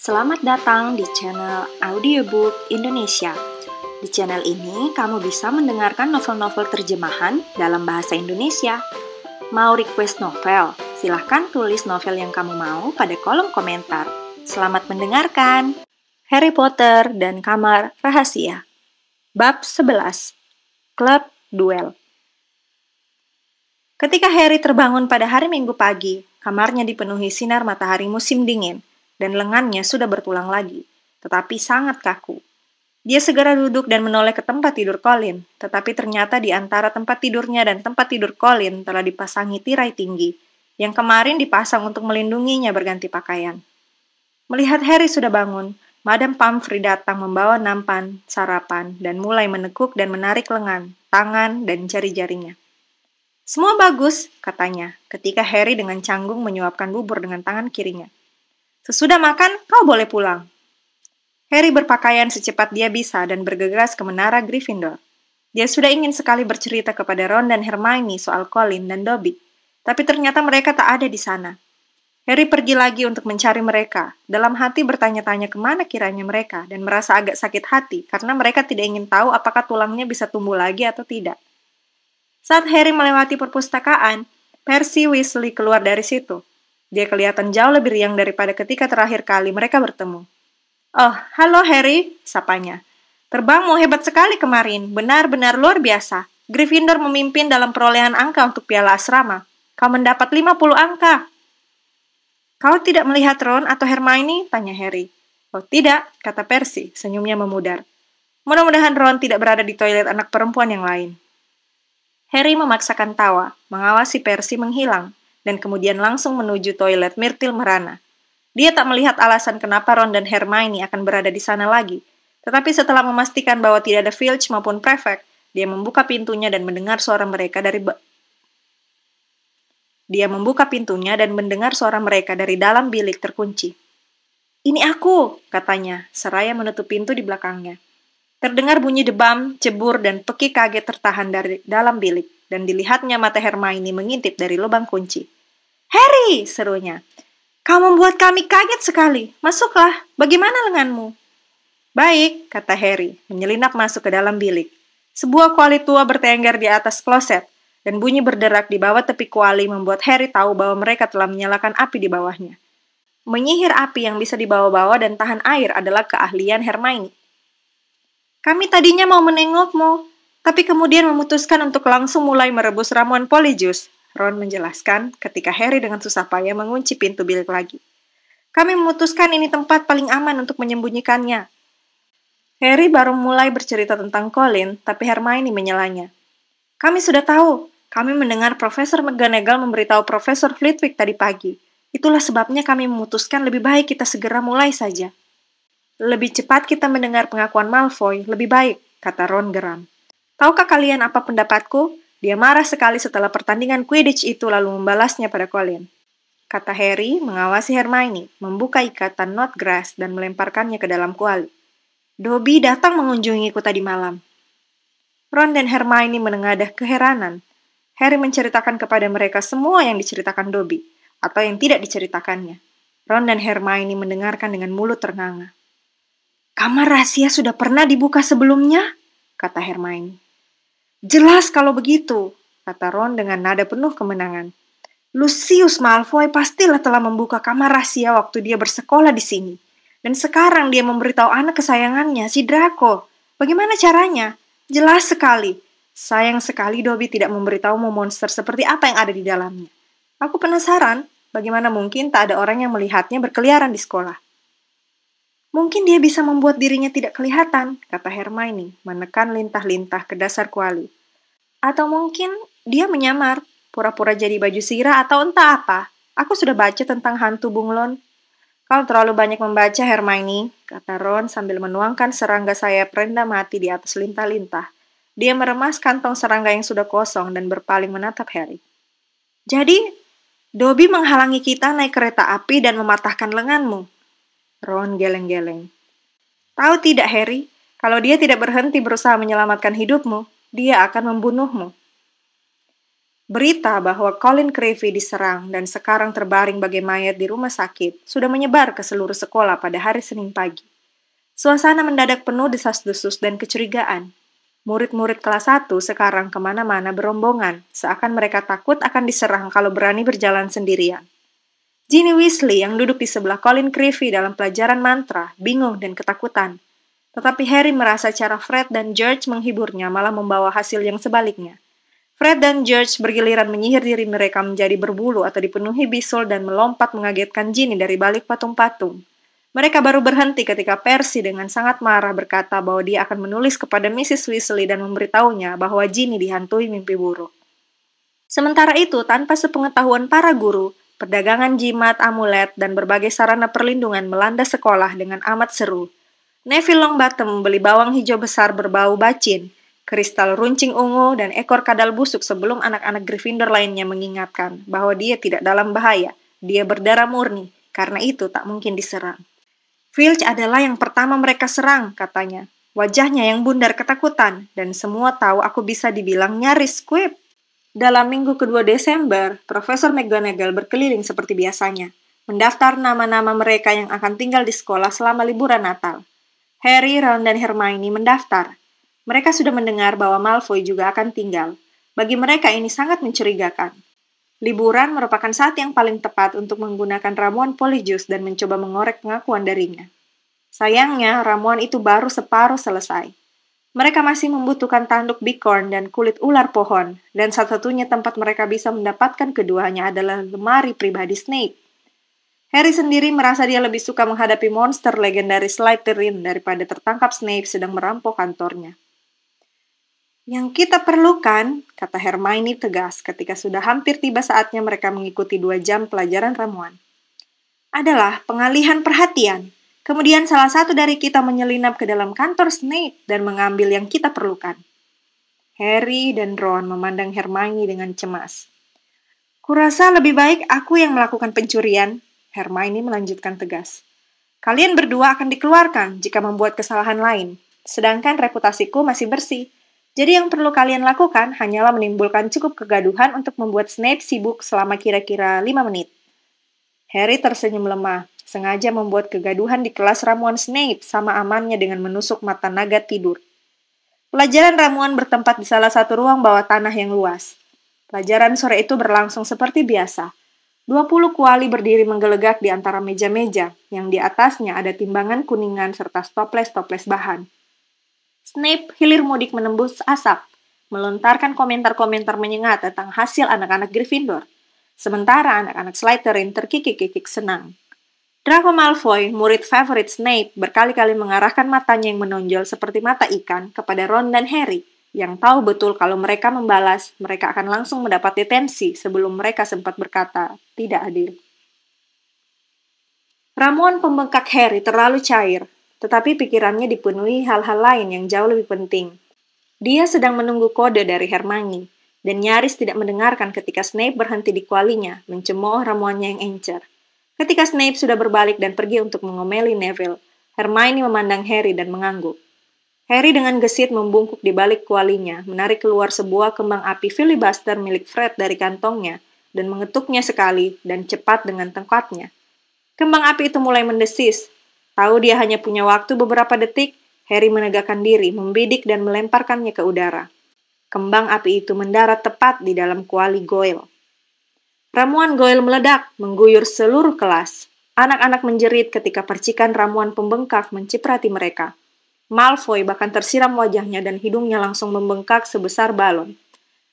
Selamat datang di channel Audiobook Indonesia. Di channel ini, kamu bisa mendengarkan novel-novel terjemahan dalam bahasa Indonesia. Mau request novel? Silahkan tulis novel yang kamu mau pada kolom komentar. Selamat mendengarkan! Harry Potter dan Kamar Rahasia. Bab 11. Klub Duel. Ketika Harry terbangun pada hari Minggu pagi, kamarnya dipenuhi sinar matahari musim dingin, dan lengannya sudah bertulang lagi, tetapi sangat kaku. Dia segera duduk dan menoleh ke tempat tidur Colin, tetapi ternyata di antara tempat tidurnya dan tempat tidur Colin telah dipasangi tirai tinggi, yang kemarin dipasang untuk melindunginya berganti pakaian. Melihat Harry sudah bangun, Madam Pomfrey datang membawa nampan, sarapan, dan mulai menekuk dan menarik lengan, tangan, dan jari-jarinya. "Semua bagus," katanya, ketika Harry dengan canggung menyuapkan bubur dengan tangan kirinya. "Sesudah makan, kau boleh pulang." Harry berpakaian secepat dia bisa dan bergegas ke menara Gryffindor. Dia sudah ingin sekali bercerita kepada Ron dan Hermione soal Colin dan Dobby, tapi ternyata mereka tak ada di sana. Harry pergi lagi untuk mencari mereka, dalam hati bertanya-tanya kemana kiranya mereka, dan merasa agak sakit hati karena mereka tidak ingin tahu apakah tulangnya bisa tumbuh lagi atau tidak. Saat Harry melewati perpustakaan, Percy Weasley keluar dari situ. Dia kelihatan jauh lebih riang daripada ketika terakhir kali mereka bertemu. "Oh, halo Harry," sapanya. "Terbangmu hebat sekali kemarin, benar-benar luar biasa. Gryffindor memimpin dalam perolehan angka untuk piala asrama. Kau mendapat 50 angka." "Kau tidak melihat Ron atau Hermione?" tanya Harry. "Oh tidak," kata Percy, senyumnya memudar. "Mudah-mudahan Ron tidak berada di toilet anak perempuan yang lain." Harry memaksakan tawa, mengawasi Percy menghilang, dan kemudian langsung menuju toilet Myrtle merana. Dia tak melihat alasan kenapa Ron dan Hermione akan berada di sana lagi, tetapi setelah memastikan bahwa tidak ada Filch maupun Prefect, dia membuka pintunya dan mendengar suara mereka dari dalam bilik terkunci. "Ini aku," katanya, seraya menutup pintu di belakangnya. Terdengar bunyi debam, cebur, dan Peki kaget tertahan dari dalam bilik, dan dilihatnya mata Hermione mengintip dari lubang kunci. "Harry!" serunya. "Kau membuat kami kaget sekali. Masuklah, bagaimana lenganmu?" "Baik," kata Harry, menyelinap masuk ke dalam bilik. Sebuah kuali tua bertengger di atas kloset, dan bunyi berderak di bawah tepi kuali membuat Harry tahu bahwa mereka telah menyalakan api di bawahnya. Menyihir api yang bisa dibawa-bawa dan tahan air adalah keahlian Hermione. "Kami tadinya mau menengokmu, tapi kemudian memutuskan untuk langsung mulai merebus ramuan Polyjuice," Ron menjelaskan ketika Harry dengan susah payah mengunci pintu bilik lagi. "Kami memutuskan ini tempat paling aman untuk menyembunyikannya." Harry baru mulai bercerita tentang Colin, tapi Hermione menyelanya. "Kami sudah tahu. Kami mendengar Profesor McGonagall memberitahu Profesor Flitwick tadi pagi. Itulah sebabnya kami memutuskan lebih baik kita segera mulai saja." "Lebih cepat kita mendengar pengakuan Malfoy, lebih baik," kata Ron geram. "Tahukah kalian apa pendapatku? Dia marah sekali setelah pertandingan Quidditch itu lalu membalasnya pada Colin," kata Harry mengawasi Hermione, membuka ikatan Snodgrass dan melemparkannya ke dalam kuali. "Dobby datang mengunjungiku tadi malam." Ron dan Hermione menengadah keheranan. Harry menceritakan kepada mereka semua yang diceritakan Dobby, atau yang tidak diceritakannya. Ron dan Hermione mendengarkan dengan mulut ternganga. "Kamar rahasia sudah pernah dibuka sebelumnya?" kata Hermione. "Jelas kalau begitu," kata Ron dengan nada penuh kemenangan. "Lucius Malfoy pastilah telah membuka kamar rahasia waktu dia bersekolah di sini. Dan sekarang dia memberitahu anak kesayangannya, si Draco. Bagaimana caranya? Jelas sekali. Sayang sekali Dobby tidak memberitahumu monster seperti apa yang ada di dalamnya. Aku penasaran, bagaimana mungkin tak ada orang yang melihatnya berkeliaran di sekolah." "Mungkin dia bisa membuat dirinya tidak kelihatan," kata Hermione, menekan lintah-lintah ke dasar kuali. "Atau mungkin dia menyamar, pura-pura jadi baju sirah atau entah apa. Aku sudah baca tentang hantu bunglon." "Kau terlalu banyak membaca, Hermione," kata Ron sambil menuangkan serangga sayap rendah mati di atas lintah-lintah. Dia meremas kantong serangga yang sudah kosong dan berpaling menatap Harry. "Jadi, Dobby menghalangi kita naik kereta api dan mematahkan lenganmu?" Ron geleng-geleng. "Tahu tidak, Harry, kalau dia tidak berhenti berusaha menyelamatkan hidupmu, dia akan membunuhmu." Berita bahwa Colin Creevy diserang dan sekarang terbaring bagai mayat di rumah sakit sudah menyebar ke seluruh sekolah pada hari Senin pagi. Suasana mendadak penuh desas-desus dan kecurigaan. Murid-murid kelas 1 sekarang kemana-mana berombongan, seakan mereka takut akan diserang kalau berani berjalan sendirian. Ginny Weasley yang duduk di sebelah Colin Creevy dalam pelajaran mantra, bingung dan ketakutan. Tetapi Harry merasa cara Fred dan George menghiburnya malah membawa hasil yang sebaliknya. Fred dan George bergiliran menyihir diri mereka menjadi berbulu atau dipenuhi bisul dan melompat mengagetkan Ginny dari balik patung-patung. Mereka baru berhenti ketika Percy dengan sangat marah berkata bahwa dia akan menulis kepada Mrs. Weasley dan memberitahunya bahwa Ginny dihantui mimpi buruk. Sementara itu, tanpa sepengetahuan para guru, perdagangan jimat, amulet, dan berbagai sarana perlindungan melanda sekolah dengan amat seru. Neville Longbottom membeli bawang hijau besar berbau bacin, kristal runcing ungu, dan ekor kadal busuk sebelum anak-anak Gryffindor lainnya mengingatkan bahwa dia tidak dalam bahaya. Dia berdarah murni, karena itu tak mungkin diserang. Filch adalah yang pertama mereka serang, katanya. Wajahnya yang bundar ketakutan, dan semua tahu aku bisa dibilang nyaris Squib. Dalam minggu kedua Desember, Profesor McGonagall berkeliling seperti biasanya, mendaftar nama-nama mereka yang akan tinggal di sekolah selama liburan Natal. Harry, Ron, dan Hermione mendaftar. Mereka sudah mendengar bahwa Malfoy juga akan tinggal. Bagi mereka ini sangat mencurigakan. Liburan merupakan saat yang paling tepat untuk menggunakan ramuan Polyjuice dan mencoba mengorek pengakuan darinya. Sayangnya, ramuan itu baru separuh selesai. Mereka masih membutuhkan tanduk bicorn dan kulit ular pohon, dan satu-satunya tempat mereka bisa mendapatkan keduanya adalah lemari pribadi Snape. Harry sendiri merasa dia lebih suka menghadapi monster legendaris Slytherin daripada tertangkap Snape sedang merampok kantornya. Yang kita perlukan, kata Hermione tegas ketika sudah hampir tiba saatnya mereka mengikuti 2 jam pelajaran ramuan, adalah pengalihan perhatian. Kemudian salah satu dari kita menyelinap ke dalam kantor Snape dan mengambil yang kita perlukan. Harry dan Ron memandang Hermione dengan cemas. Kurasa lebih baik aku yang melakukan pencurian, Hermione melanjutkan tegas. Kalian berdua akan dikeluarkan jika membuat kesalahan lain, sedangkan reputasiku masih bersih. Jadi yang perlu kalian lakukan hanyalah menimbulkan cukup kegaduhan untuk membuat Snape sibuk selama kira-kira 5 menit. Harry tersenyum lemah, sengaja membuat kegaduhan di kelas ramuan Snape sama amannya dengan menusuk mata naga tidur. Pelajaran ramuan bertempat di salah satu ruang bawah tanah yang luas. Pelajaran sore itu berlangsung seperti biasa. 20 kuali berdiri menggelegak di antara meja-meja, yang di atasnya ada timbangan kuningan serta toples-toples bahan. Snape hilir mudik menembus asap, melontarkan komentar-komentar menyengat tentang hasil anak-anak Gryffindor. Sementara anak-anak Slytherin terkikik-kikik senang. Draco Malfoy, murid favorit Snape, berkali-kali mengarahkan matanya yang menonjol seperti mata ikan kepada Ron dan Harry, yang tahu betul kalau mereka membalas, mereka akan langsung mendapat detensi sebelum mereka sempat berkata, tidak adil. Ramuan pembengkak Harry terlalu cair, tetapi pikirannya dipenuhi hal-hal lain yang jauh lebih penting. Dia sedang menunggu kode dari Hermione, dan nyaris tidak mendengarkan ketika Snape berhenti di kualinya, mencemooh ramuannya yang encer. Ketika Snape sudah berbalik dan pergi untuk mengomeli Neville, Hermione memandang Harry dan mengangguk. Harry dengan gesit membungkuk di balik kualinya, menarik keluar sebuah kembang api filibuster milik Fred dari kantongnya, dan mengetuknya sekali dan cepat dengan tengkatnya. Kembang api itu mulai mendesis. Tahu dia hanya punya waktu beberapa detik, Harry menegakkan diri, membidik dan melemparkannya ke udara. Kembang api itu mendarat tepat di dalam kuali Goyle. Ramuan Goyle meledak, mengguyur seluruh kelas. Anak-anak menjerit ketika percikan ramuan pembengkak menciprati mereka. Malfoy bahkan tersiram wajahnya dan hidungnya langsung membengkak sebesar balon.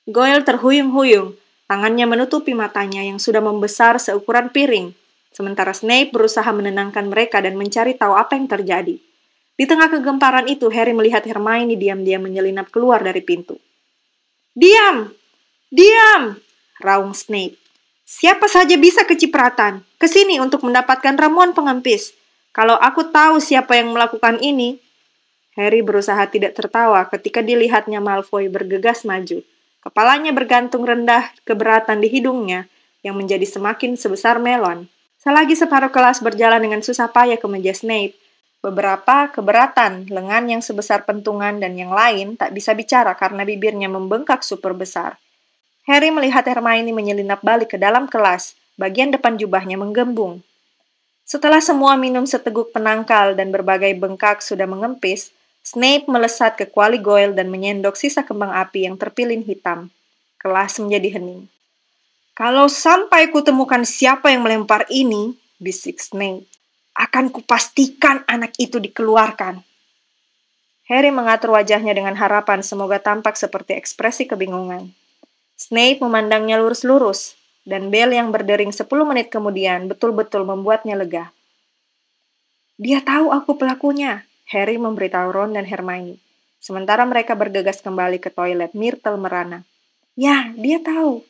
Goyle terhuyung-huyung, tangannya menutupi matanya yang sudah membesar seukuran piring. Sementara Snape berusaha menenangkan mereka dan mencari tahu apa yang terjadi. Di tengah kegemparan itu, Harry melihat Hermione diam-diam menyelinap keluar dari pintu. Diam! Diam! Raung Snape. Siapa saja bisa kecipratan. Kesini untuk mendapatkan ramuan pengempis. Kalau aku tahu siapa yang melakukan ini. Harry berusaha tidak tertawa ketika dilihatnya Malfoy bergegas maju. Kepalanya bergantung rendah keberatan di hidungnya yang menjadi semakin sebesar melon. Selagi separuh kelas berjalan dengan susah payah ke meja Snape, beberapa keberatan, lengan yang sebesar pentungan dan yang lain tak bisa bicara karena bibirnya membengkak super besar. Harry melihat Hermione menyelinap balik ke dalam kelas, bagian depan jubahnya menggembung. Setelah semua minum seteguk penangkal dan berbagai bengkak sudah mengempis, Snape melesat ke kuali Goyle dan menyendok sisa kembang api yang terpilin hitam. Kelas menjadi hening. "Kalau sampai kutemukan siapa yang melempar ini," bisik Snape, "akan kupastikan anak itu dikeluarkan." Harry mengatur wajahnya dengan harapan semoga tampak seperti ekspresi kebingungan. Snape memandangnya lurus-lurus, dan bel yang berdering 10 menit kemudian betul-betul membuatnya lega. "Dia tahu aku pelakunya," Harry memberitahu Ron dan Hermione. Sementara mereka bergegas kembali ke toilet Myrtle merana. "Ya, dia tahu."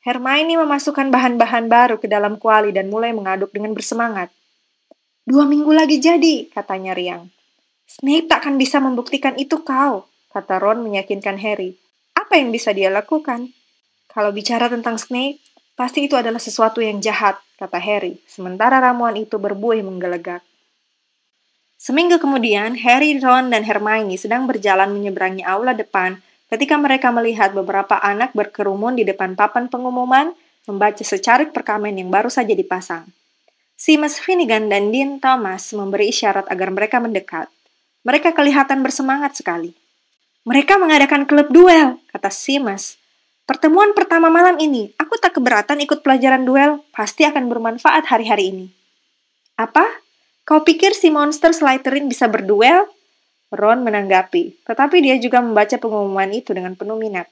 Hermione memasukkan bahan-bahan baru ke dalam kuali dan mulai mengaduk dengan bersemangat. 2 minggu lagi jadi," katanya riang. "Snape takkan bisa membuktikan itu kau," kata Ron meyakinkan Harry. "Apa yang bisa dia lakukan?" "Kalau bicara tentang Snape, pasti itu adalah sesuatu yang jahat," kata Harry, sementara ramuan itu berbuih menggelegak. Seminggu kemudian, Harry, Ron, dan Hermione sedang berjalan menyeberangi aula depan ketika mereka melihat beberapa anak berkerumun di depan papan pengumuman membaca secarik perkamen yang baru saja dipasang. Seamus Finnegan dan Dean Thomas memberi isyarat agar mereka mendekat. Mereka kelihatan bersemangat sekali. "Mereka mengadakan klub duel," kata Seamus. "Pertemuan pertama malam ini, aku tak keberatan ikut pelajaran duel, pasti akan bermanfaat hari-hari ini." "Apa? Kau pikir si monster Slytherin bisa berduel?" Ron menanggapi, tetapi dia juga membaca pengumuman itu dengan penuh minat.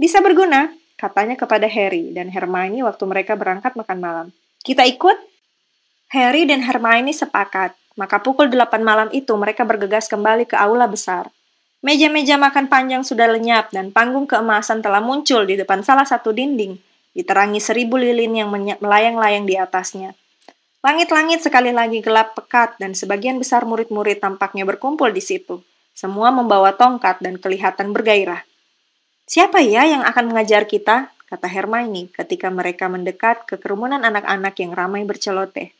"Bisa berguna," katanya kepada Harry dan Hermione waktu mereka berangkat makan malam. "Kita ikut?" Harry dan Hermione sepakat, maka pukul 8 malam itu mereka bergegas kembali ke aula besar. Meja-meja makan panjang sudah lenyap dan panggung keemasan telah muncul di depan salah satu dinding, diterangi 1000 lilin yang melayang-layang di atasnya. Langit-langit sekali lagi gelap pekat dan sebagian besar murid-murid tampaknya berkumpul di situ. Semua membawa tongkat dan kelihatan bergairah. "Siapa ya yang akan mengajar kita?" kata Hermione ketika mereka mendekat ke kerumunan anak-anak yang ramai berceloteh.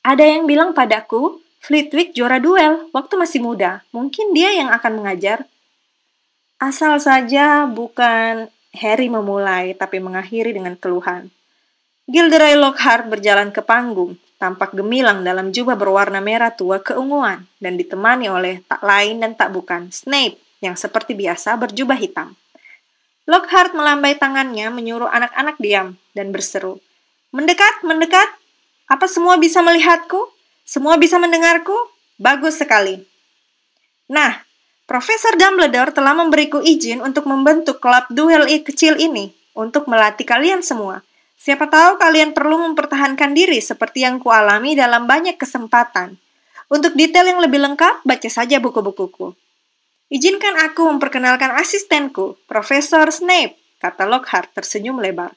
"Ada yang bilang padaku, Flitwick juara duel waktu masih muda. Mungkin dia yang akan mengajar." "Asal saja bukan," Harry memulai tapi mengakhiri dengan keluhan. Gilderoy Lockhart berjalan ke panggung, tampak gemilang dalam jubah berwarna merah tua keunguan, dan ditemani oleh tak lain dan tak bukan Snape, yang seperti biasa berjubah hitam. Lockhart melambai tangannya menyuruh anak-anak diam, dan berseru, "Mendekat, mendekat! Apa semua bisa melihatku? Semua bisa mendengarku? Bagus sekali. Nah, Profesor Dumbledore telah memberiku izin untuk membentuk klub duel kecil ini, untuk melatih kalian semua. Siapa tahu kalian perlu mempertahankan diri seperti yang kualami dalam banyak kesempatan. Untuk detail yang lebih lengkap, baca saja buku-bukuku. Izinkan aku memperkenalkan asistenku, Profesor Snape," kata Lockhart tersenyum lebar.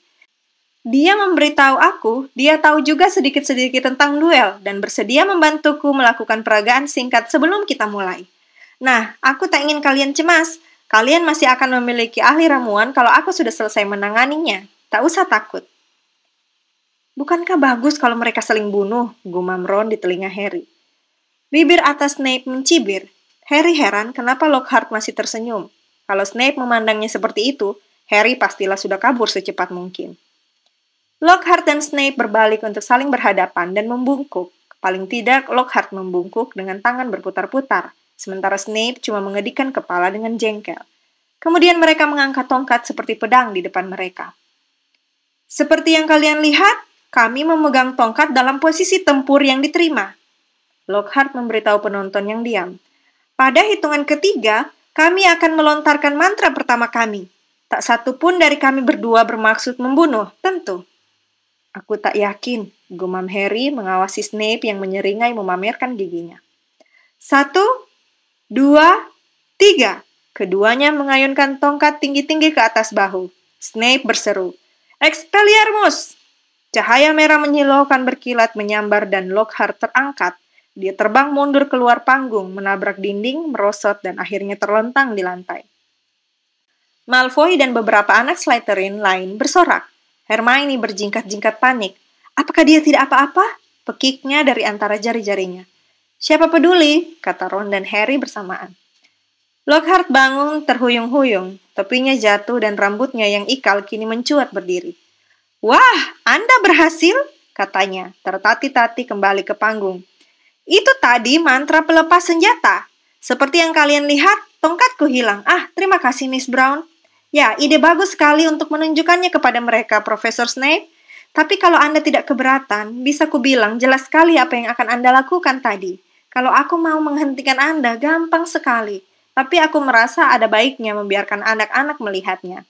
"Dia memberitahu aku, dia tahu juga sedikit-sedikit tentang duel dan bersedia membantuku melakukan peragaan singkat sebelum kita mulai. Nah, aku tak ingin kalian cemas. Kalian masih akan memiliki ahli ramuan kalau aku sudah selesai menanganinya. Tak usah takut." "Bukankah bagus kalau mereka saling bunuh?" gumam Ron di telinga Harry. Bibir atas Snape mencibir. Harry heran kenapa Lockhart masih tersenyum. Kalau Snape memandangnya seperti itu, Harry pastilah sudah kabur secepat mungkin. Lockhart dan Snape berbalik untuk saling berhadapan dan membungkuk. Paling tidak, Lockhart membungkuk dengan tangan berputar-putar, sementara Snape cuma mengedikkan kepala dengan jengkel. Kemudian mereka mengangkat tongkat seperti pedang di depan mereka. "Seperti yang kalian lihat, kami memegang tongkat dalam posisi tempur yang diterima," Lockhart memberitahu penonton yang diam. "Pada hitungan ketiga, kami akan melontarkan mantra pertama kami. Tak satu pun dari kami berdua bermaksud membunuh, tentu." "Aku tak yakin," gumam Harry mengawasi Snape yang menyeringai memamerkan giginya. 1, 2, 3. Keduanya mengayunkan tongkat tinggi-tinggi ke atas bahu. Snape berseru, "Expelliarmus!" Cahaya merah menyilaukan berkilat menyambar dan Lockhart terangkat. Dia terbang mundur keluar panggung, menabrak dinding, merosot, dan akhirnya terlentang di lantai. Malfoy dan beberapa anak Slytherin lain bersorak. Hermione berjingkat-jingkat panik. "Apakah dia tidak apa-apa?" pekiknya dari antara jari-jarinya. "Siapa peduli?" kata Ron dan Harry bersamaan. Lockhart bangun terhuyung-huyung. Topinya jatuh dan rambutnya yang ikal kini mencuat berdiri. "Wah, Anda berhasil," katanya, tertati-tati kembali ke panggung. "Itu tadi mantra pelepas senjata. Seperti yang kalian lihat, tongkatku hilang. Ah, terima kasih, Miss Brown. Ya, ide bagus sekali untuk menunjukkannya kepada mereka, Profesor Snape. Tapi kalau Anda tidak keberatan, bisa kubilang jelas sekali apa yang akan Anda lakukan tadi. Kalau aku mau menghentikan Anda, gampang sekali. Tapi aku merasa ada baiknya membiarkan anak-anak melihatnya."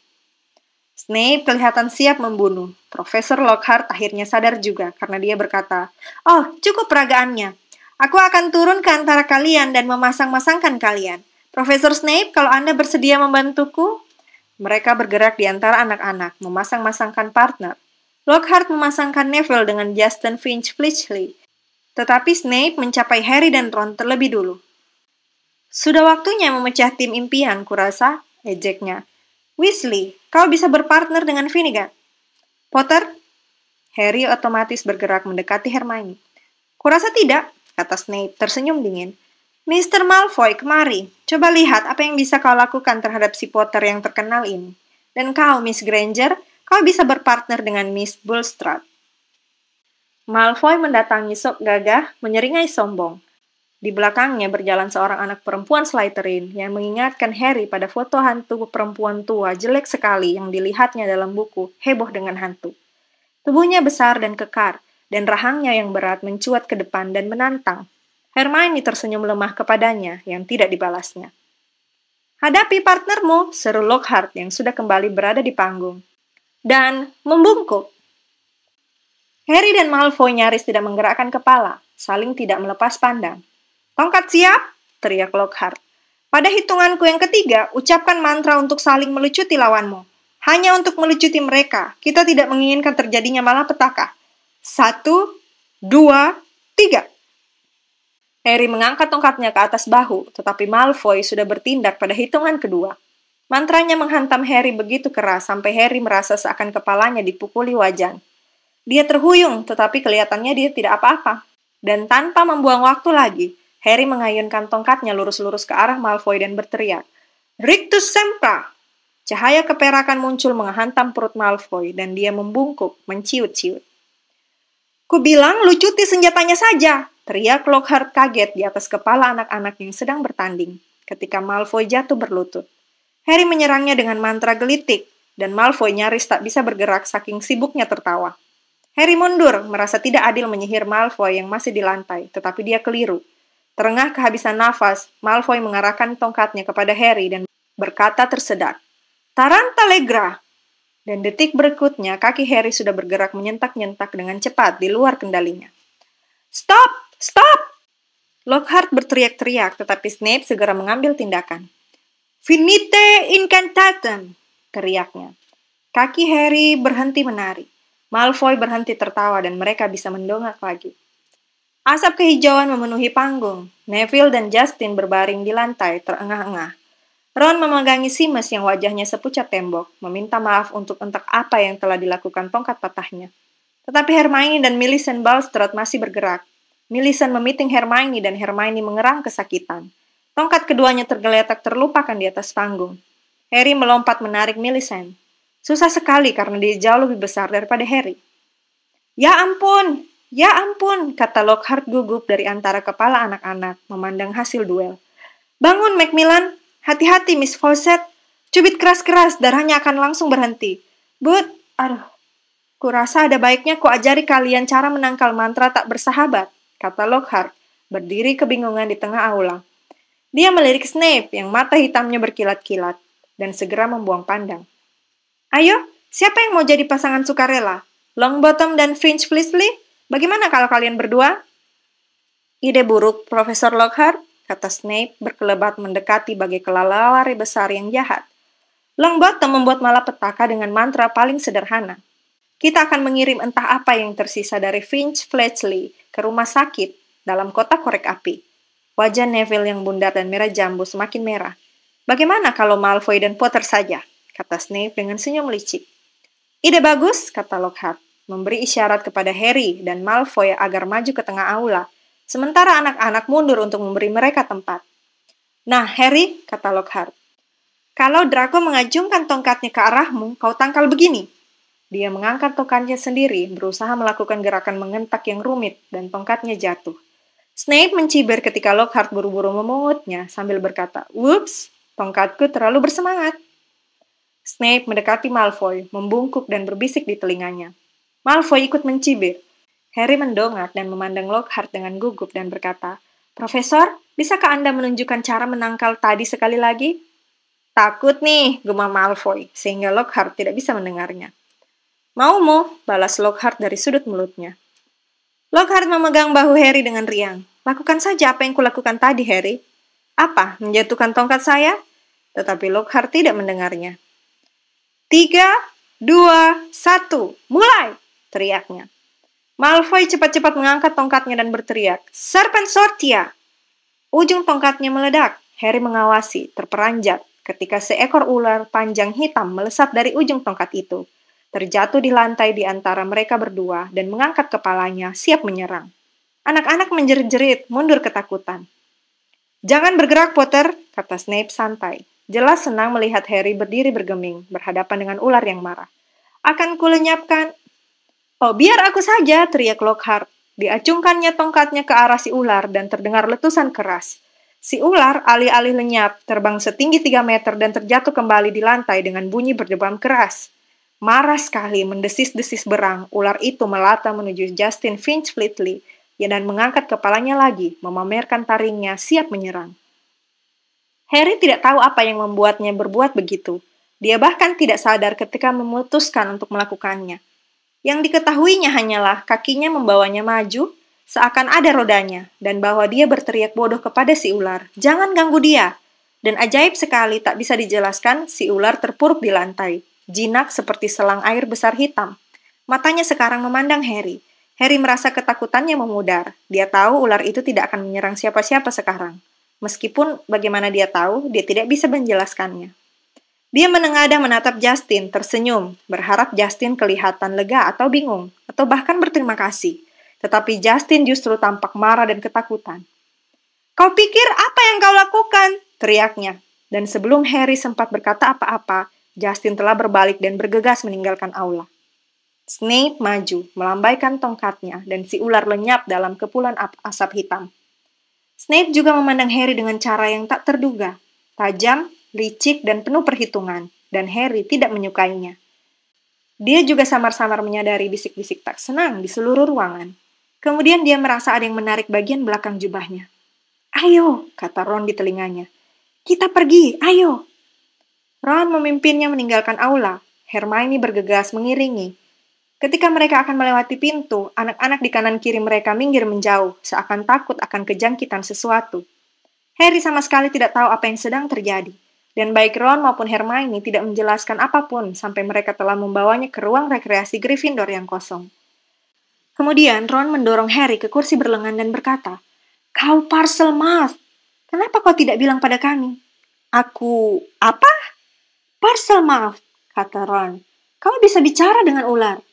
Snape kelihatan siap membunuh. Profesor Lockhart akhirnya sadar juga karena dia berkata, "Oh, cukup peragaannya. Aku akan turun ke antara kalian dan memasang-masangkan kalian. Profesor Snape, kalau Anda bersedia membantuku?" Mereka bergerak di antara anak-anak, memasang-masangkan partner. Lockhart memasangkan Neville dengan Justin Finch Fletchley. Tetapi Snape mencapai Harry dan Ron terlebih dulu. "Sudah waktunya memecah tim impian, kurasa," ejeknya. "Weasley, kau bisa berpartner dengan Finnegan." "Potter?" Harry otomatis bergerak mendekati Hermione. "Kurasa tidak," kata Snape tersenyum dingin. "Mr. Malfoy, kemari. Coba lihat apa yang bisa kau lakukan terhadap si Potter yang terkenal ini. Dan kau, Miss Granger, kau bisa berpartner dengan Miss Bulstrode." Malfoy mendatangi sok gagah, menyeringai sombong. Di belakangnya berjalan seorang anak perempuan Slytherin yang mengingatkan Harry pada foto hantu perempuan tua jelek sekali yang dilihatnya dalam buku Heboh dengan Hantu. Tubuhnya besar dan kekar, dan rahangnya yang berat mencuat ke depan dan menantang. Hermione tersenyum lemah kepadanya yang tidak dibalasnya. "Hadapi partnermu," seru Lockhart yang sudah kembali berada di panggung. "Dan membungkuk." Harry dan Malfoy nyaris tidak menggerakkan kepala, saling tidak melepas pandang. "Tongkat siap!" teriak Lockhart. "Pada hitunganku yang ketiga, ucapkan mantra untuk saling melucuti lawanmu. Hanya untuk melucuti mereka, kita tidak menginginkan terjadinya malapetaka. 1, 2, 3. Harry mengangkat tongkatnya ke atas bahu, tetapi Malfoy sudah bertindak pada hitungan kedua. Mantranya menghantam Harry begitu keras sampai Harry merasa seakan kepalanya dipukuli wajan. Dia terhuyung, tetapi kelihatannya dia tidak apa-apa. Dan tanpa membuang waktu lagi, Harry mengayunkan tongkatnya lurus-lurus ke arah Malfoy dan berteriak, "Rictus Sempra!" Cahaya keperakan muncul menghantam perut Malfoy dan dia membungkuk, menciut-ciut. "Kubilang lucuti senjatanya saja!" teriak Lockhart kaget di atas kepala anak-anak yang sedang bertanding, ketika Malfoy jatuh berlutut. Harry menyerangnya dengan mantra gelitik, dan Malfoy nyaris tak bisa bergerak saking sibuknya tertawa. Harry mundur, merasa tidak adil menyihir Malfoy yang masih di lantai, tetapi dia keliru. Terengah kehabisan nafas, Malfoy mengarahkan tongkatnya kepada Harry dan berkata tersedak, "Tarantalegra!" Dan detik berikutnya, kaki Harry sudah bergerak menyentak-nyentak dengan cepat di luar kendalinya. "Stop! Stop!" Lockhart berteriak-teriak, tetapi Snape segera mengambil tindakan. "Finite incantatem!" teriaknya. Kaki Harry berhenti menari. Malfoy berhenti tertawa dan mereka bisa mendongak lagi. Asap kehijauan memenuhi panggung. Neville dan Justin berbaring di lantai, terengah-engah. Ron memegangi Seamus yang wajahnya sepucat tembok, meminta maaf untuk entah apa yang telah dilakukan tongkat patahnya. Tetapi Hermione dan Millicent Bulstrode masih bergerak. Millicent memiting Hermione dan Hermione mengerang kesakitan. Tongkat keduanya tergeletak terlupakan di atas panggung. Harry melompat menarik Millicent. Susah sekali karena dia jauh lebih besar daripada Harry. "Ya ampun! Ya ampun!" kata Lockhart gugup dari antara kepala anak-anak, memandang hasil duel. "Bangun, Macmillan! Hati-hati, Miss Fawcett! Cubit keras-keras, darahnya akan langsung berhenti." Kurasa ada baiknya kuajari kalian cara menangkal mantra tak bersahabat," kata Lockhart, berdiri kebingungan di tengah aula. Dia melirik Snape yang mata hitamnya berkilat-kilat, dan segera membuang pandang. "Ayo, siapa yang mau jadi pasangan sukarela? Longbottom dan Finch Fleetsley? Bagaimana kalau kalian berdua?" "Ide buruk, Profesor Lockhart," kata Snape berkelebat mendekati bagai kelelawar besar yang jahat. "Longbottom membuat malapetaka dengan mantra paling sederhana. Kita akan mengirim entah apa yang tersisa dari Finch Fletchley ke rumah sakit dalam kotak korek api." Wajah Neville yang bundar dan merah jambu semakin merah. "Bagaimana kalau Malfoy dan Potter saja?" kata Snape dengan senyum licik. "Ide bagus," kata Lockhart, memberi isyarat kepada Harry dan Malfoy agar maju ke tengah aula, sementara anak-anak mundur untuk memberi mereka tempat. "Nah, Harry," kata Lockhart, Kalau Draco mengajungkan tongkatnya ke arahmu, kau tangkal begini. Dia mengangkat tongkatnya sendiri, berusaha melakukan gerakan mengentak yang rumit, dan tongkatnya jatuh. Snape mencibir ketika Lockhart buru-buru memungutnya sambil berkata, "Whoops, tongkatku terlalu bersemangat." Snape mendekati Malfoy, membungkuk dan berbisik di telinganya. Malfoy ikut mencibir. Harry mendongak dan memandang Lockhart dengan gugup dan berkata, "Profesor, bisakah Anda menunjukkan cara menangkal tadi sekali lagi?" "Takut nih," gumam Malfoy, sehingga Lockhart tidak bisa mendengarnya. "Maumu," balas Lockhart dari sudut mulutnya. Lockhart memegang bahu Harry dengan riang. "Lakukan saja apa yang kulakukan tadi, Harry." "Apa? Menjatuhkan tongkat saya?" Tetapi Lockhart tidak mendengarnya. 3, 2, 1, mulai! Teriaknya. Malfoy cepat-cepat mengangkat tongkatnya dan berteriak, "Serpensortia!" Ujung tongkatnya meledak. Harry mengawasi, terperanjat, ketika seekor ular panjang hitam melesat dari ujung tongkat itu. Terjatuh di lantai di antara mereka berdua dan mengangkat kepalanya, siap menyerang. Anak-anak menjerit-jerit, mundur ketakutan. "Jangan bergerak, Potter," kata Snape santai. Jelas senang melihat Harry berdiri bergeming, berhadapan dengan ular yang marah. "Akan kulenyapkan..." "Oh, biar aku saja," teriak Lockhart. Diacungkannya tongkatnya ke arah si ular dan terdengar letusan keras. Si ular alih-alih lenyap, terbang setinggi 3 meter dan terjatuh kembali di lantai dengan bunyi berdebam keras. Marah sekali, mendesis-desis berang, ular itu melata menuju Justin Finch Fleetly dan mengangkat kepalanya lagi, memamerkan taringnya siap menyerang. Harry tidak tahu apa yang membuatnya berbuat begitu. Dia bahkan tidak sadar ketika memutuskan untuk melakukannya. Yang diketahuinya hanyalah kakinya membawanya maju, seakan ada rodanya, dan bahwa dia berteriak bodoh kepada si ular, "Jangan ganggu dia!" Dan ajaib sekali tak bisa dijelaskan, si ular terpuruk di lantai, jinak seperti selang air besar hitam. Matanya sekarang memandang Harry. Harry merasa ketakutannya memudar. Dia tahu ular itu tidak akan menyerang siapa-siapa sekarang. Meskipun bagaimana dia tahu, dia tidak bisa menjelaskannya. Dia menengadah menatap Justin, tersenyum, berharap Justin kelihatan lega atau bingung, atau bahkan berterima kasih. Tetapi Justin justru tampak marah dan ketakutan. "Kau pikir apa yang kau lakukan?" teriaknya. Dan sebelum Harry sempat berkata apa-apa, Justin telah berbalik dan bergegas meninggalkan aula. Snape maju, melambaikan tongkatnya, dan si ular lenyap dalam kepulan asap hitam. Snape juga memandang Harry dengan cara yang tak terduga, tajam, licik, dan penuh perhitungan, dan Harry tidak menyukainya. Dia juga samar-samar menyadari bisik-bisik tak senang di seluruh ruangan. Kemudian dia merasa ada yang menarik bagian belakang jubahnya. "Ayo," kata Ron di telinganya. "Kita pergi, ayo." Ron memimpinnya meninggalkan aula. Hermione bergegas mengiringi. Ketika mereka akan melewati pintu, anak-anak di kanan kiri mereka minggir menjauh, seakan takut akan kejangkitan sesuatu. Harry sama sekali tidak tahu apa yang sedang terjadi. Dan baik Ron maupun Hermione tidak menjelaskan apapun sampai mereka telah membawanya ke ruang rekreasi Gryffindor yang kosong. Kemudian Ron mendorong Harry ke kursi berlengan dan berkata, "Kau Parselmouth, kenapa kau tidak bilang pada kami?" "Aku... apa?" "Parselmouth," kata Ron. "Kau bisa bicara dengan ular."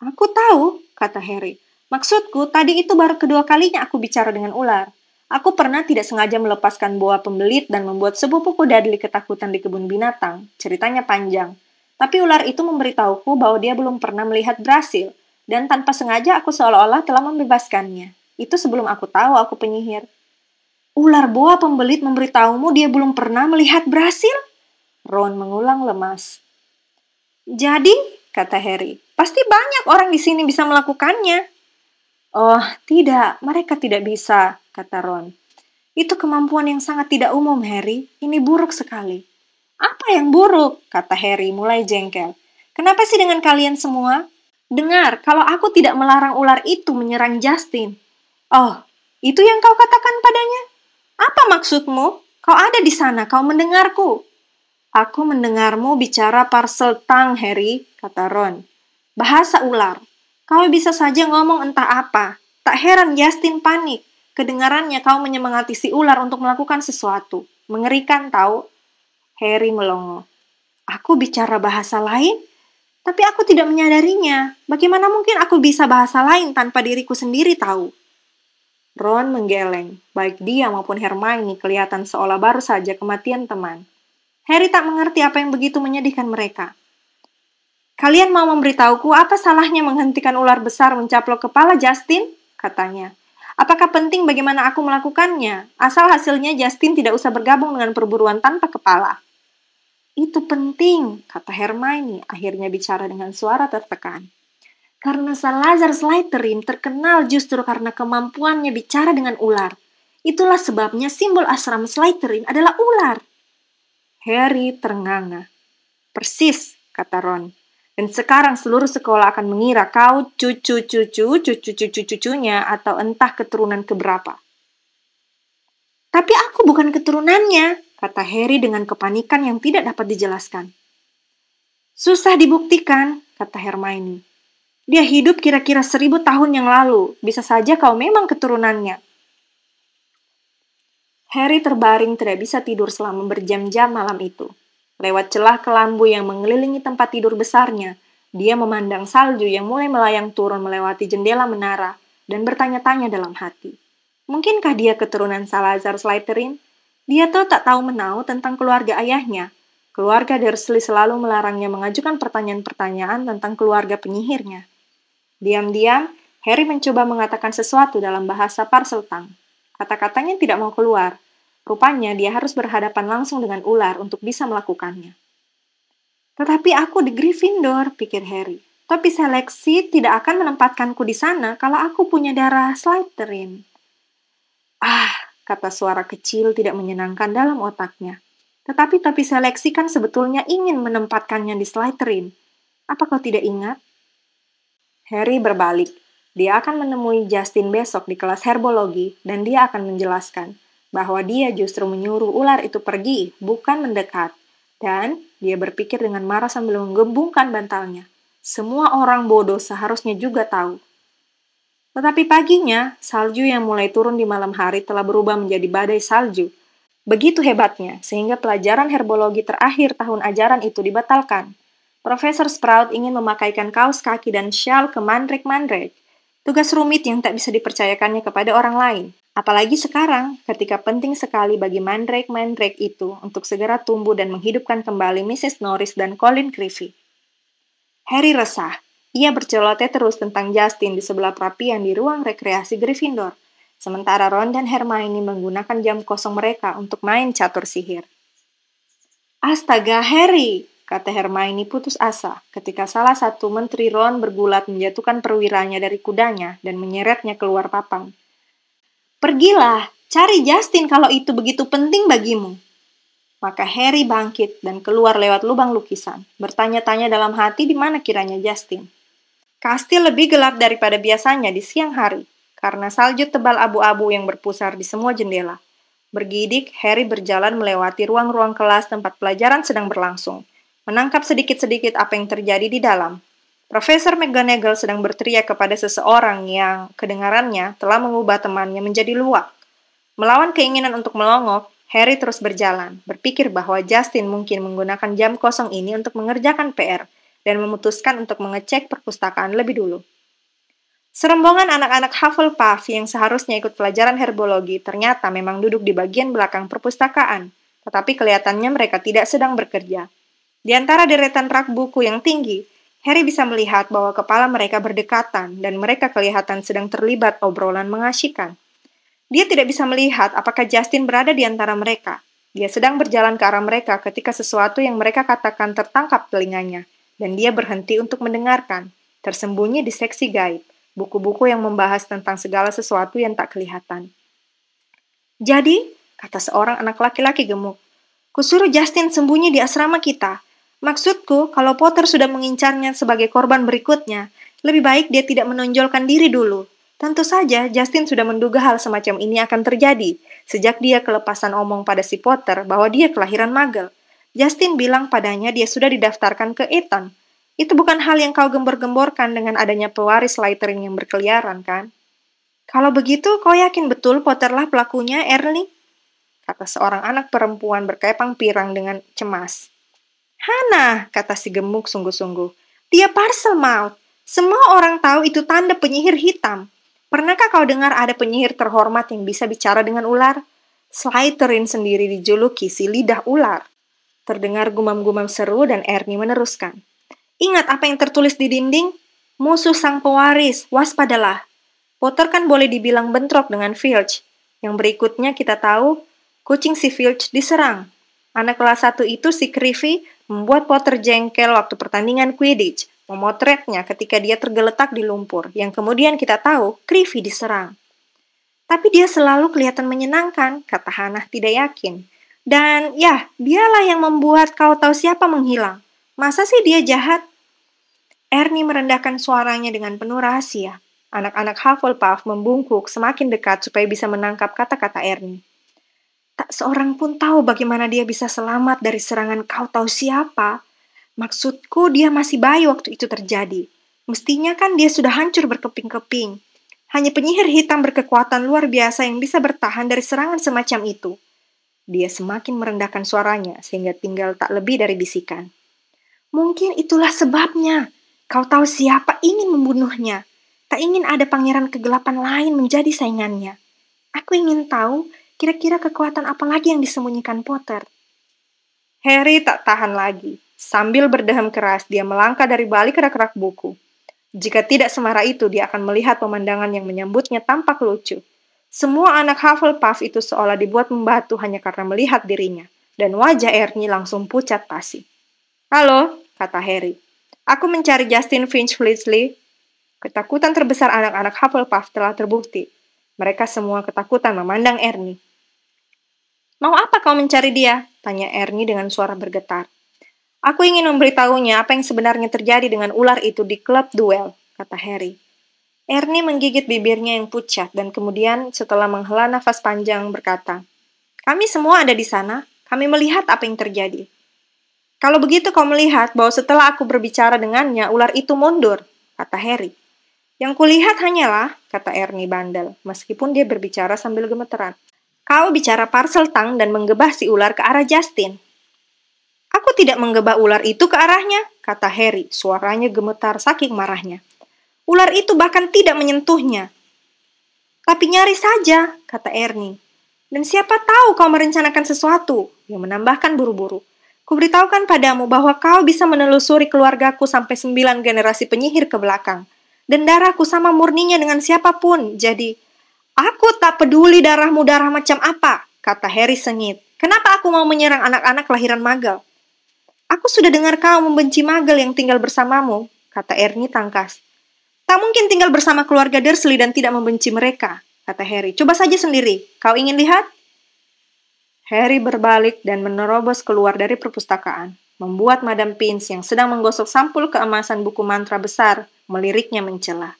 "Aku tahu," kata Harry. "Maksudku, tadi itu baru kedua kalinya aku bicara dengan ular. Aku pernah tidak sengaja melepaskan boa pembelit dan membuat sepupuku Dudley ketakutan di kebun binatang. Ceritanya panjang. Tapi ular itu memberitahuku bahwa dia belum pernah melihat Brasil, dan tanpa sengaja aku seolah-olah telah membebaskannya. Itu sebelum aku tahu aku penyihir." "Ular boa pembelit memberitahumu dia belum pernah melihat Brasil?" Ron mengulang lemas. "Jadi," kata Harry, "pasti banyak orang di sini bisa melakukannya." "Oh, tidak, mereka tidak bisa," kata Ron. "Itu kemampuan yang sangat tidak umum, Harry. Ini buruk sekali." "Apa yang buruk?" kata Harry mulai jengkel. "Kenapa sih dengan kalian semua? Dengar, kalau aku tidak melarang ular itu menyerang Justin." "Oh, itu yang kau katakan padanya? Apa maksudmu? Kau ada di sana, kau mendengarku." "Aku mendengarmu bicara Parseltongue, Harry," kata Ron. "Bahasa ular. Kau bisa saja ngomong entah apa. Tak heran Justin panik. Kedengarannya kau menyemangati si ular untuk melakukan sesuatu. Mengerikan tahu." Harry melongo. "Aku bicara bahasa lain? Tapi aku tidak menyadarinya. Bagaimana mungkin aku bisa bahasa lain tanpa diriku sendiri tahu?" Ron menggeleng. Baik dia maupun Hermione kelihatan seolah baru saja kematian teman. Harry tak mengerti apa yang begitu menyedihkan mereka. "Kalian mau memberitahuku apa salahnya menghentikan ular besar mencaplok kepala Justin?" katanya. "Apakah penting bagaimana aku melakukannya? Asal hasilnya Justin tidak usah bergabung dengan perburuan tanpa kepala." "Itu penting," kata Hermione, akhirnya bicara dengan suara tertekan. "Karena Salazar Slytherin terkenal justru karena kemampuannya bicara dengan ular. Itulah sebabnya simbol asrama Slytherin adalah ular." Harry ternganga. "Persis," kata Ron. "Dan sekarang seluruh sekolah akan mengira kau cucu-cucunya atau entah keturunan keberapa." "Tapi aku bukan keturunannya," kata Harry dengan kepanikan yang tidak dapat dijelaskan. "Susah dibuktikan," kata Hermione. "Dia hidup kira-kira 1000 tahun yang lalu. Bisa saja kau memang keturunannya." Harry terbaring tidak bisa tidur selama berjam-jam malam itu. Lewat celah kelambu yang mengelilingi tempat tidur besarnya, dia memandang salju yang mulai melayang turun melewati jendela menara dan bertanya-tanya dalam hati. Mungkinkah dia keturunan Salazar Slytherin? Dia tak tahu menau tentang keluarga ayahnya. Keluarga Dursley selalu melarangnya mengajukan pertanyaan-pertanyaan tentang keluarga penyihirnya. Diam-diam, Harry mencoba mengatakan sesuatu dalam bahasa Parseltongue. Kata-katanya tidak mau keluar. Rupanya dia harus berhadapan langsung dengan ular untuk bisa melakukannya. "Tetapi aku di Gryffindor," pikir Harry. "Tapi seleksi tidak akan menempatkanku di sana kalau aku punya darah Slytherin." "Ah," kata suara kecil tidak menyenangkan dalam otaknya. "Tetapi topi seleksi kan sebetulnya ingin menempatkannya di Slytherin. Apa kau tidak ingat?" Harry berbalik. Dia akan menemui Justin besok di kelas herbologi dan dia akan menjelaskan bahwa dia justru menyuruh ular itu pergi, bukan mendekat. Dan dia berpikir dengan marah sambil menggembungkan bantalnya. Semua orang bodoh seharusnya juga tahu. Tetapi paginya, salju yang mulai turun di malam hari telah berubah menjadi badai salju. Begitu hebatnya, sehingga pelajaran herbologi terakhir tahun ajaran itu dibatalkan. Profesor Sprout ingin memakaikan kaos kaki dan syal ke Mandrake-Mandrake. Tugas rumit yang tak bisa dipercayakannya kepada orang lain. Apalagi sekarang, ketika penting sekali bagi Mandrake-Mandrake itu untuk segera tumbuh dan menghidupkan kembali Mrs. Norris dan Colin Creevy. Harry resah. Ia berceloteh terus tentang Justin di sebelah perapian di ruang rekreasi Gryffindor. Sementara Ron dan Hermione menggunakan jam kosong mereka untuk main catur sihir. "Astaga, Harry!" kata Hermione putus asa ketika salah satu menteri Ron bergulat menjatuhkan perwiranya dari kudanya dan menyeretnya keluar papan. "Pergilah, cari Justin kalau itu begitu penting bagimu." Maka Harry bangkit dan keluar lewat lubang lukisan, bertanya-tanya dalam hati di mana kiranya Justin. Kastil lebih gelap daripada biasanya di siang hari, karena salju tebal abu-abu yang berpusar di semua jendela. Bergidik, Harry berjalan melewati ruang-ruang kelas tempat pelajaran sedang berlangsung, menangkap sedikit-sedikit apa yang terjadi di dalam. Profesor McGonagall sedang berteriak kepada seseorang yang, kedengarannya, telah mengubah temannya menjadi luwak. Melawan keinginan untuk melongok, Harry terus berjalan, berpikir bahwa Justin mungkin menggunakan jam kosong ini untuk mengerjakan PR, dan memutuskan untuk mengecek perpustakaan lebih dulu. Serombongan anak-anak Hufflepuff yang seharusnya ikut pelajaran herbologi ternyata memang duduk di bagian belakang perpustakaan, tetapi kelihatannya mereka tidak sedang bekerja. Di antara deretan rak buku yang tinggi, Harry bisa melihat bahwa kepala mereka berdekatan dan mereka kelihatan sedang terlibat obrolan mengasyikkan. Dia tidak bisa melihat apakah Justin berada di antara mereka. Dia sedang berjalan ke arah mereka ketika sesuatu yang mereka katakan tertangkap telinganya, dan dia berhenti untuk mendengarkan, tersembunyi di seksi gaib. Buku-buku yang membahas tentang segala sesuatu yang tak kelihatan. "Jadi," kata seorang anak laki-laki gemuk, "kusuruh Justin sembunyi di asrama kita. Maksudku, kalau Potter sudah mengincarnya sebagai korban berikutnya, lebih baik dia tidak menonjolkan diri dulu. Tentu saja, Justin sudah menduga hal semacam ini akan terjadi, sejak dia kelepasan omong pada si Potter bahwa dia kelahiran Muggle. Justin bilang padanya dia sudah didaftarkan ke Eton. Itu bukan hal yang kau gembor-gemborkan dengan adanya pewaris Slytherin yang berkeliaran, kan? Kalau begitu, kau yakin betul Potterlah pelakunya, Ernie?" kata seorang anak perempuan berkepang pirang dengan cemas. "Hana," kata si gemuk sungguh-sungguh. "Dia Parselmouth. Semua orang tahu itu tanda penyihir hitam. Pernahkah kau dengar ada penyihir terhormat yang bisa bicara dengan ular? Slytherin sendiri dijuluki si lidah ular." Terdengar gumam-gumam seru dan Ernie meneruskan. Ingat apa yang tertulis di dinding? Musuh sang pewaris, waspadalah. Potter kan boleh dibilang bentrok dengan Filch. Yang berikutnya kita tahu, kucing si Filch diserang. Anak kelas 1 itu si Creevy membuat Potter jengkel waktu pertandingan Quidditch, memotretnya ketika dia tergeletak di lumpur, yang kemudian kita tahu Creevy diserang. Tapi dia selalu kelihatan menyenangkan, kata Hannah tidak yakin. Dan ya, dialah yang membuat kau tahu siapa menghilang. Masa sih dia jahat? Ernie merendahkan suaranya dengan penuh rahasia. Anak-anak Hufflepuff membungkuk semakin dekat supaya bisa menangkap kata-kata Ernie. Tak seorang pun tahu bagaimana dia bisa selamat dari serangan kau tahu siapa. Maksudku dia masih bayi waktu itu terjadi. Mestinya kan dia sudah hancur berkeping-keping. Hanya penyihir hitam berkekuatan luar biasa yang bisa bertahan dari serangan semacam itu. Dia semakin merendahkan suaranya sehingga tinggal tak lebih dari bisikan. Mungkin itulah sebabnya. Kau tahu siapa ingin membunuhnya. Tak ingin ada pangeran kegelapan lain menjadi saingannya. Aku ingin tahu kira-kira kekuatan apa lagi yang disembunyikan Potter. Harry tak tahan lagi. Sambil berdehem keras, dia melangkah dari balik rak-rak buku. Jika tidak semarah itu, dia akan melihat pemandangan yang menyambutnya tampak lucu. Semua anak Hufflepuff itu seolah dibuat membatu hanya karena melihat dirinya. Dan wajah Ernie langsung pucat pasi. Halo, kata Harry. Aku mencari Justin Finch Fleetsley. Ketakutan terbesar anak-anak Hufflepuff telah terbukti. Mereka semua ketakutan memandang Ernie. Mau apa kau mencari dia? Tanya Ernie dengan suara bergetar. Aku ingin memberitahunya apa yang sebenarnya terjadi dengan ular itu di klub duel, kata Harry. Ernie menggigit bibirnya yang pucat dan kemudian setelah menghela nafas panjang berkata, kami semua ada di sana, kami melihat apa yang terjadi. Kalau begitu kau melihat bahwa setelah aku berbicara dengannya, ular itu mundur, kata Harry. Yang kulihat hanyalah, kata Ernie bandel, meskipun dia berbicara sambil gemeteran. Kau bicara parseltang dan menggebah si ular ke arah Justin. Aku tidak menggebah ular itu ke arahnya, kata Harry, suaranya gemetar saking marahnya. Ular itu bahkan tidak menyentuhnya. Tapi nyaris saja, kata Ernie. Dan siapa tahu kau merencanakan sesuatu, dia menambahkan buru-buru. Kuberitahukan padamu bahwa kau bisa menelusuri keluargaku sampai 9 generasi penyihir ke belakang. Dan darahku sama murninya dengan siapapun, jadi... Aku tak peduli darahmu darah macam apa, kata Harry sengit. Kenapa aku mau menyerang anak-anak kelahiran Muggle? Aku sudah dengar kau membenci Muggle yang tinggal bersamamu, kata Ernie tangkas. Tak mungkin tinggal bersama keluarga Dursley dan tidak membenci mereka, kata Harry. Coba saja sendiri, kau ingin lihat? Harry berbalik dan menerobos keluar dari perpustakaan, membuat Madam Pinch yang sedang menggosok sampul keemasan buku mantra besar, meliriknya mencela.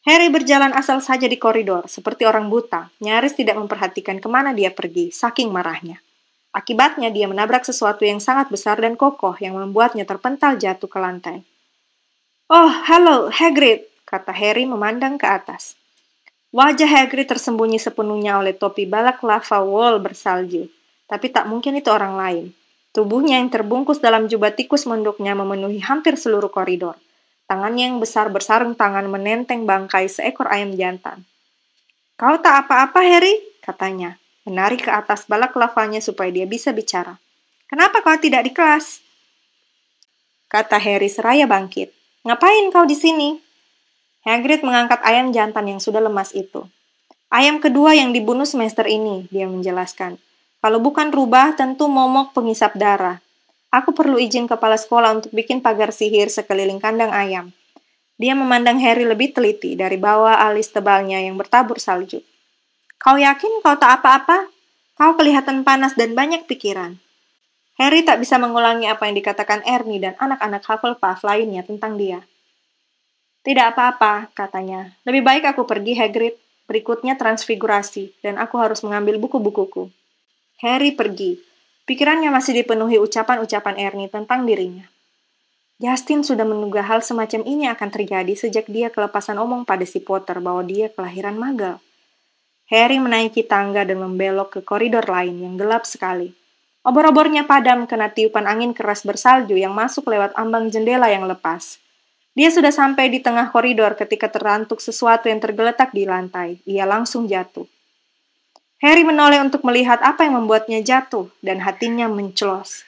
Harry berjalan asal saja di koridor, seperti orang buta, nyaris tidak memperhatikan kemana dia pergi, saking marahnya. Akibatnya dia menabrak sesuatu yang sangat besar dan kokoh yang membuatnya terpental jatuh ke lantai. Oh, halo, Hagrid, kata Harry memandang ke atas. Wajah Hagrid tersembunyi sepenuhnya oleh topi balaclava wool bersalju, tapi tak mungkin itu orang lain. Tubuhnya yang terbungkus dalam jubah tikus menduknya memenuhi hampir seluruh koridor. Tangannya yang besar bersarung tangan menenteng bangkai seekor ayam jantan. Kau tak apa-apa, Harry, katanya, menarik ke atas balaclavanya supaya dia bisa bicara. Kenapa kau tidak di kelas? Kata Harry seraya bangkit. Ngapain kau di sini? Hagrid mengangkat ayam jantan yang sudah lemas itu. Ayam kedua yang dibunuh semester ini, dia menjelaskan. Kalau bukan rubah, tentu momok pengisap darah. Aku perlu izin kepala sekolah untuk bikin pagar sihir sekeliling kandang ayam. Dia memandang Harry lebih teliti dari bawah alis tebalnya yang bertabur salju. Kau yakin kau tak apa-apa? Kau kelihatan panas dan banyak pikiran. Harry tak bisa mengulangi apa yang dikatakan Ernie dan anak-anak Hufflepuff lainnya tentang dia. Tidak apa-apa, katanya. Lebih baik aku pergi, Hagrid. Berikutnya transfigurasi, dan aku harus mengambil buku-bukuku. Harry pergi. Pikirannya masih dipenuhi ucapan-ucapan Ernie tentang dirinya. Justin sudah menduga hal semacam ini akan terjadi sejak dia kelepasan omong pada si Potter bahwa dia kelahiran Muggle. Harry menaiki tangga dan membelok ke koridor lain yang gelap sekali. Obor-obornya padam kena tiupan angin keras bersalju yang masuk lewat ambang jendela yang lepas. Dia sudah sampai di tengah koridor ketika terantuk sesuatu yang tergeletak di lantai. Ia langsung jatuh. Harry menoleh untuk melihat apa yang membuatnya jatuh, dan hatinya menclos.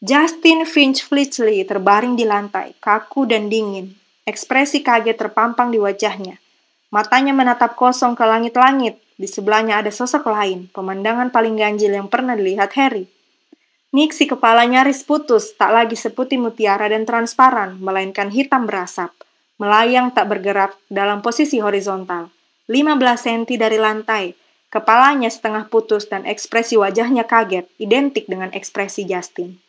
Justin Finch Fletchley terbaring di lantai, kaku dan dingin. Ekspresi kaget terpampang di wajahnya. Matanya menatap kosong ke langit-langit. Di sebelahnya ada sosok lain, pemandangan paling ganjil yang pernah dilihat Harry. Nick si kepala nyaris putus, tak lagi seputih mutiara dan transparan, melainkan hitam berasap. Melayang tak bergerak dalam posisi horizontal. 15 senti dari lantai. Kepalanya setengah putus dan ekspresi wajahnya kaget, identik dengan ekspresi Justin.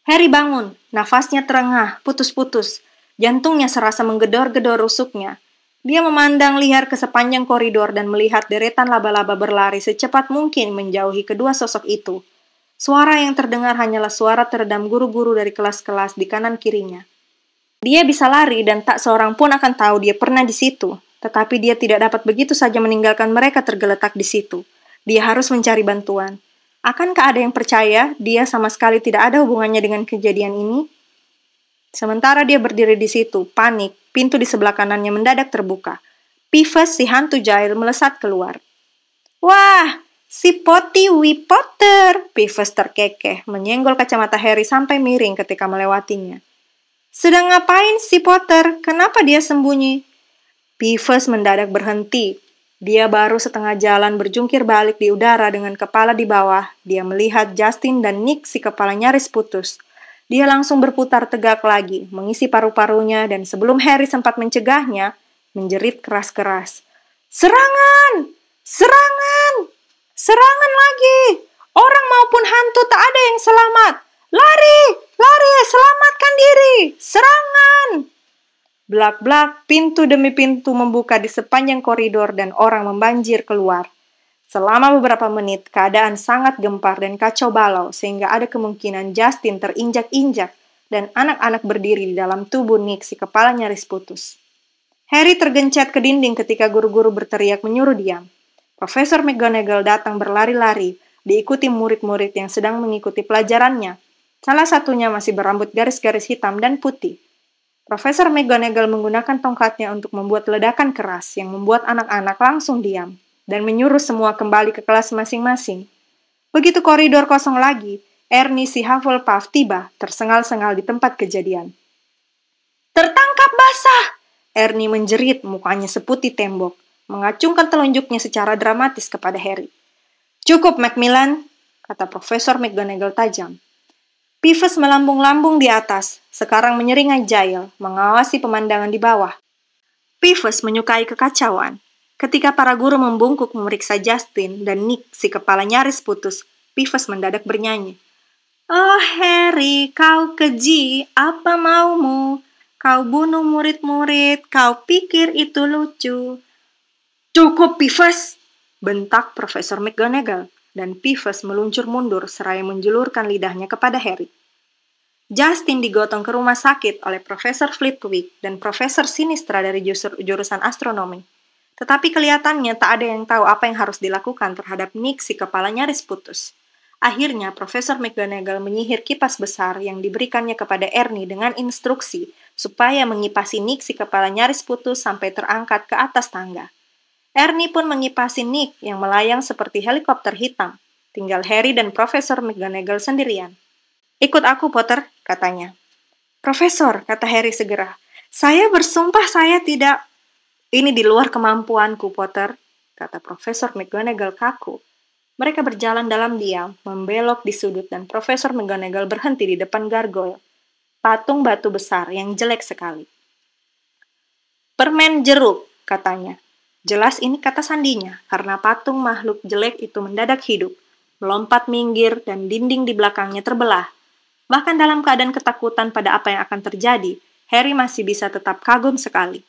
Harry bangun, nafasnya terengah, putus-putus. Jantungnya serasa menggedor-gedor rusuknya. Dia memandang liar ke sepanjang koridor dan melihat deretan laba-laba berlari secepat mungkin menjauhi kedua sosok itu. Suara yang terdengar hanyalah suara teredam guru-guru dari kelas-kelas di kanan kirinya. Dia bisa lari dan tak seorang pun akan tahu dia pernah di situ. Tetapi dia tidak dapat begitu saja meninggalkan mereka tergeletak di situ. Dia harus mencari bantuan. Akankah ada yang percaya dia sama sekali tidak ada hubungannya dengan kejadian ini? Sementara dia berdiri di situ, panik, pintu di sebelah kanannya mendadak terbuka. Peeves si hantu jahil melesat keluar. Wah, si Potty Wee Potter! Peeves terkekeh, menyenggol kacamata Harry sampai miring ketika melewatinya. Sedang ngapain si Potter? Kenapa dia sembunyi? Peeves mendadak berhenti. Dia baru setengah jalan berjungkir balik di udara dengan kepala di bawah. Dia melihat Justin dan Nick si kepala nyaris putus. Dia langsung berputar tegak lagi, mengisi paru-parunya, dan sebelum Harry sempat mencegahnya, menjerit keras-keras. Serangan! Serangan! Serangan lagi! Orang maupun hantu tak ada yang selamat! Lari! Lari! Selamatkan diri! Serangan! Blak-blak, pintu demi pintu membuka di sepanjang koridor dan orang membanjir keluar. Selama beberapa menit, keadaan sangat gempar dan kacau balau sehingga ada kemungkinan Justin terinjak-injak dan anak-anak berdiri di dalam tubuh Nick si kepala nyaris putus. Harry tergencet ke dinding ketika guru-guru berteriak menyuruh diam. Profesor McGonagall datang berlari-lari, diikuti murid-murid yang sedang mengikuti pelajarannya. Salah satunya masih berambut garis-garis hitam dan putih. Profesor McGonagall menggunakan tongkatnya untuk membuat ledakan keras yang membuat anak-anak langsung diam dan menyuruh semua kembali ke kelas masing-masing. Begitu koridor kosong lagi, Ernie si Hufflepuff tiba, tersengal-sengal di tempat kejadian. Tertangkap basah! Ernie menjerit, mukanya seputih tembok, mengacungkan telunjuknya secara dramatis kepada Harry. Cukup, Macmillan, kata Profesor McGonagall tajam. Peeves melambung-lambung di atas, sekarang menyeringai jahil, mengawasi pemandangan di bawah. Peeves menyukai kekacauan. Ketika para guru membungkuk memeriksa Justin dan Nick si kepala nyaris putus, Peeves mendadak bernyanyi. Oh Harry, kau keji, apa maumu? Kau bunuh murid-murid, kau pikir itu lucu. Cukup Peeves, bentak Profesor McGonagall. Dan Peeves meluncur mundur seraya menjulurkan lidahnya kepada Harry. Justin digotong ke rumah sakit oleh Profesor Flitwick dan Profesor Sinistra dari jurusan astronomi. Tetapi kelihatannya tak ada yang tahu apa yang harus dilakukan terhadap Nick si kepala nyaris putus. Akhirnya Profesor McGonagall menyihir kipas besar yang diberikannya kepada Ernie dengan instruksi supaya mengipasi Nick si kepala nyaris putus sampai terangkat ke atas tangga. Ernie pun mengipasi Nick yang melayang seperti helikopter hitam. Tinggal Harry dan Profesor McGonagall sendirian. Ikut aku, Potter, katanya. Profesor, kata Harry segera. Saya bersumpah saya tidak... Ini di luar kemampuanku, Potter, kata Profesor McGonagall kaku. Mereka berjalan dalam diam, membelok di sudut dan Profesor McGonagall berhenti di depan gargoyle. Patung batu besar yang jelek sekali. Permen jeruk, katanya. Jelas ini kata sandinya, karena patung makhluk jelek itu mendadak hidup, melompat minggir dan dinding di belakangnya terbelah. Bahkan dalam keadaan ketakutan pada apa yang akan terjadi, Harry masih bisa tetap kagum sekali.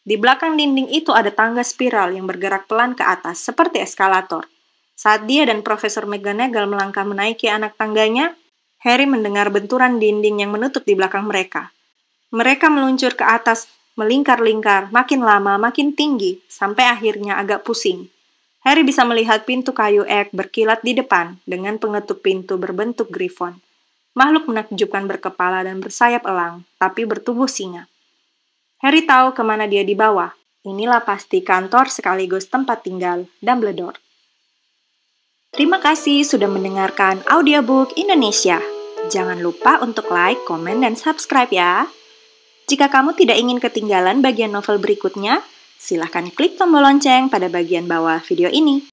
Di belakang dinding itu ada tangga spiral yang bergerak pelan ke atas, seperti eskalator. Saat dia dan Profesor McGonagall melangkah menaiki anak tangganya, Harry mendengar benturan dinding yang menutup di belakang mereka. Mereka meluncur ke atas, melingkar-lingkar, makin lama, makin tinggi, sampai akhirnya agak pusing. Harry bisa melihat pintu kayu ek berkilat di depan, dengan pengetuk pintu berbentuk grifon. Makhluk menakjubkan berkepala dan bersayap elang, tapi bertubuh singa. Harry tahu kemana dia dibawa. Inilah pasti kantor sekaligus tempat tinggal Dumbledore. Terima kasih sudah mendengarkan Audiobook Indonesia. Jangan lupa untuk like, komen, dan subscribe ya. Jika kamu tidak ingin ketinggalan bagian novel berikutnya, silahkan klik tombol lonceng pada bagian bawah video ini.